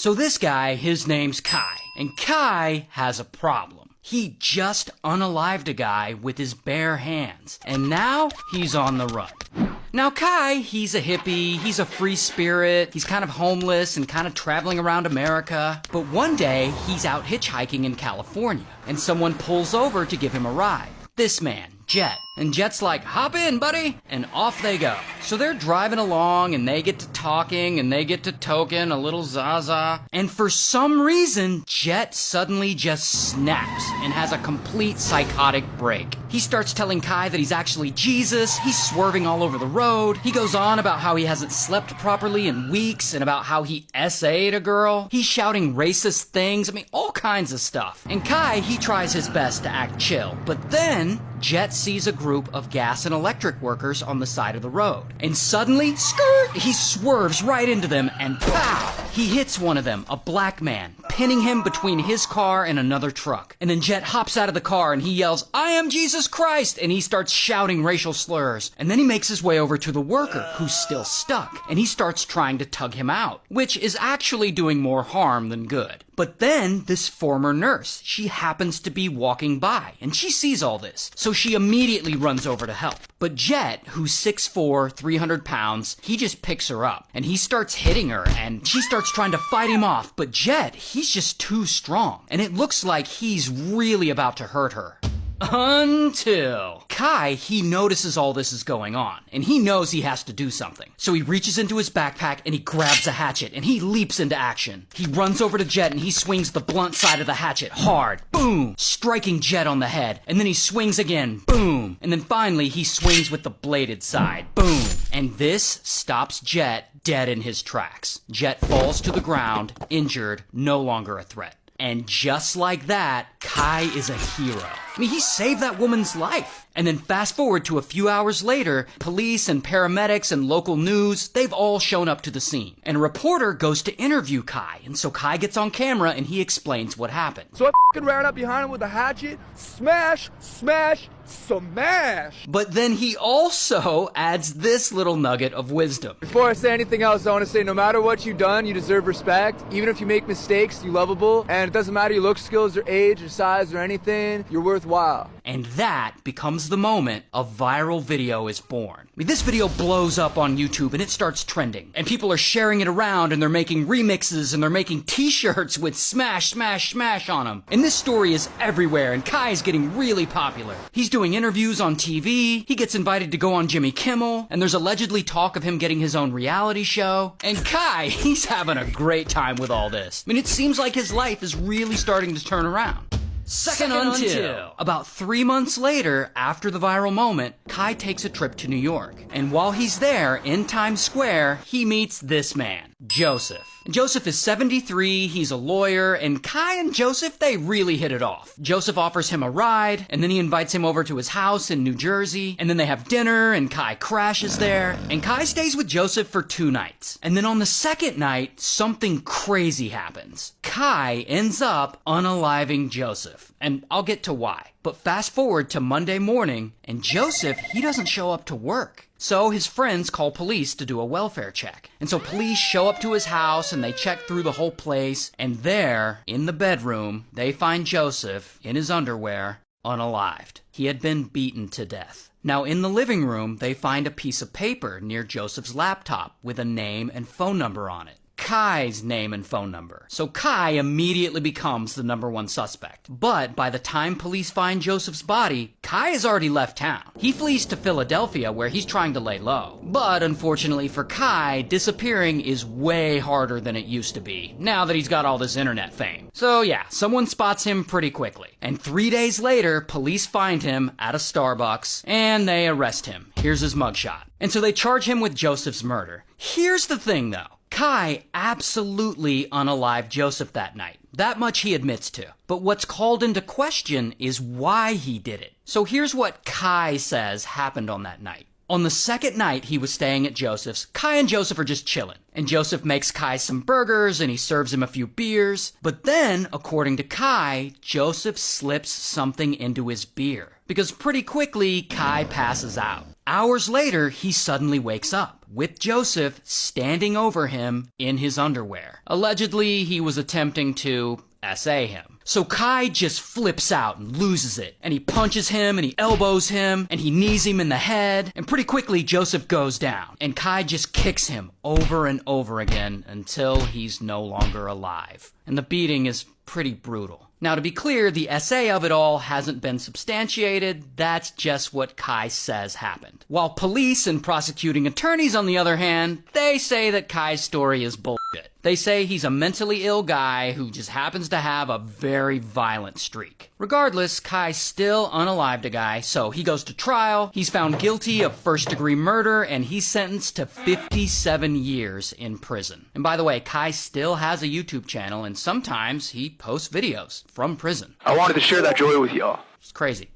So this guy, his name's Kai, and Kai has a problem. He just unalived a guy with his bare hands, and now he's on the run. Now Kai, he's a hippie, he's a free spirit, he's kind of homeless and kind of traveling around America. But one day, he's out hitchhiking in California, and someone pulls over to give him a ride. This man, Jet. And Jet's like, hop in, buddy, and off they go. So they're driving along, and they get to talking, and they get to toking a little zaza. And for some reason, Jet suddenly just snaps and has a complete psychotic break. He starts telling Kai that he's actually Jesus, he's swerving all over the road. He goes on about how he hasn't slept properly in weeks, and about how he SA'd a girl. He's shouting racist things, I mean, all kinds of stuff. And Kai, he tries his best to act chill. But then, Jet sees a group of gas and electric workers on the side of the road. And suddenly, skirt, he swerves right into them and pow! He hits one of them, a black man, pinning him between his car and another truck. And then Jet hops out of the car and he yells, I am Jesus Christ! And he starts shouting racial slurs. And then he makes his way over to the worker, who's still stuck. And he starts trying to tug him out, which is actually doing more harm than good. But then, this former nurse, she happens to be walking by, and she sees all this, so she immediately runs over to help. But Jet, who's 6'4", 300 pounds, he just picks her up, and he starts hitting her, and she starts trying to fight him off, but Jet, he's just too strong, and it looks like he's really about to hurt her. Until Kai, he notices all this is going on, and he knows he has to do something. So he reaches into his backpack and he grabs a hatchet and he leaps into action. He runs over to Jet and he swings the blunt side of the hatchet hard, boom, striking Jet on the head. And then he swings again, boom. And then finally he swings with the bladed side, boom. And this stops Jet dead in his tracks. Jet falls to the ground, injured, no longer a threat. And just like that, Kai is a hero. I mean, he saved that woman's life. And then fast forward to a few hours later, police and paramedics and local news, they've all shown up to the scene. And a reporter goes to interview Kai. And so Kai gets on camera and he explains what happened. So I ran up behind him with a hatchet, smash, smash, smash. But then he also adds this little nugget of wisdom. Before I say anything else, I want to say no matter what you've done, you deserve respect. Even if you make mistakes, you're lovable. And it doesn't matter your look, skills, or age, or size, or anything, you're worthwhile. And that becomes the moment a viral video is born. I mean, this video blows up on YouTube and it starts trending. And people are sharing it around and they're making remixes and they're making t-shirts with smash, smash, smash on them. And this story is everywhere and Kai's getting really popular. He's doing interviews on TV, he gets invited to go on Jimmy Kimmel, and there's allegedly talk of him getting his own reality show. And Kai, he's having a great time with all this. I mean, it seems like his life is really starting to turn around. Second until. About 3 months later, after the viral moment, Kai takes a trip to New York. And while he's there, in Times Square, he meets this man, Joseph. Joseph is 73, he's a lawyer, and Kai and Joseph, they really hit it off. Joseph offers him a ride, and then he invites him over to his house in New Jersey, and then they have dinner, and Kai crashes there, and Kai stays with Joseph for 2 nights. And then on the second night, something crazy happens. Kai ends up unaliving Joseph, and I'll get to why. But fast forward to Monday morning, and Joseph, he doesn't show up to work. So his friends call police to do a welfare check. And so police show up to his house and they check through the whole place. And there, in the bedroom, they find Joseph, in his underwear, unalived. He had been beaten to death. Now in the living room, they find a piece of paper near Joseph's laptop with a name and phone number on it. Kai's name and phone number. So Kai immediately becomes the #1 suspect. But by the time police find Joseph's body, Kai has already left town. He flees to Philadelphia where he's trying to lay low. But unfortunately for Kai, disappearing is way harder than it used to be, now that he's got all this internet fame. So yeah, someone spots him pretty quickly. And 3 days later, police find him at a Starbucks and they arrest him. Here's his mugshot. And so they charge him with Joseph's murder. Here's the thing though. Kai absolutely unalived Joseph that night. That much he admits to. But what's called into question is why he did it. So here's what Kai says happened on that night. On the second night he was staying at Joseph's, Kai and Joseph are just chilling. And Joseph makes Kai some burgers and he serves him a few beers. But then, according to Kai, Joseph slips something into his beer. Because pretty quickly, Kai passes out. Hours later, he suddenly wakes up, with Joseph standing over him in his underwear. Allegedly, he was attempting to SA him. So Kai just flips out and loses it, and he punches him, and he elbows him, and he knees him in the head, and pretty quickly Joseph goes down, and Kai just kicks him over and over again until he's no longer alive. And the beating is pretty brutal. Now, to be clear, the SA of it all hasn't been substantiated. That's just what Kai says happened. While police and prosecuting attorneys, on the other hand, they say that Kai's story is bullshit. They say he's a mentally ill guy who just happens to have a very violent streak. Regardless, Kai's still unalived a guy, so he goes to trial. He's found guilty of first-degree murder, and he's sentenced to 57 years in prison. And by the way, Kai still has a YouTube channel, and sometimes he posts videos from prison. I wanted to share that joy with y'all. It's crazy.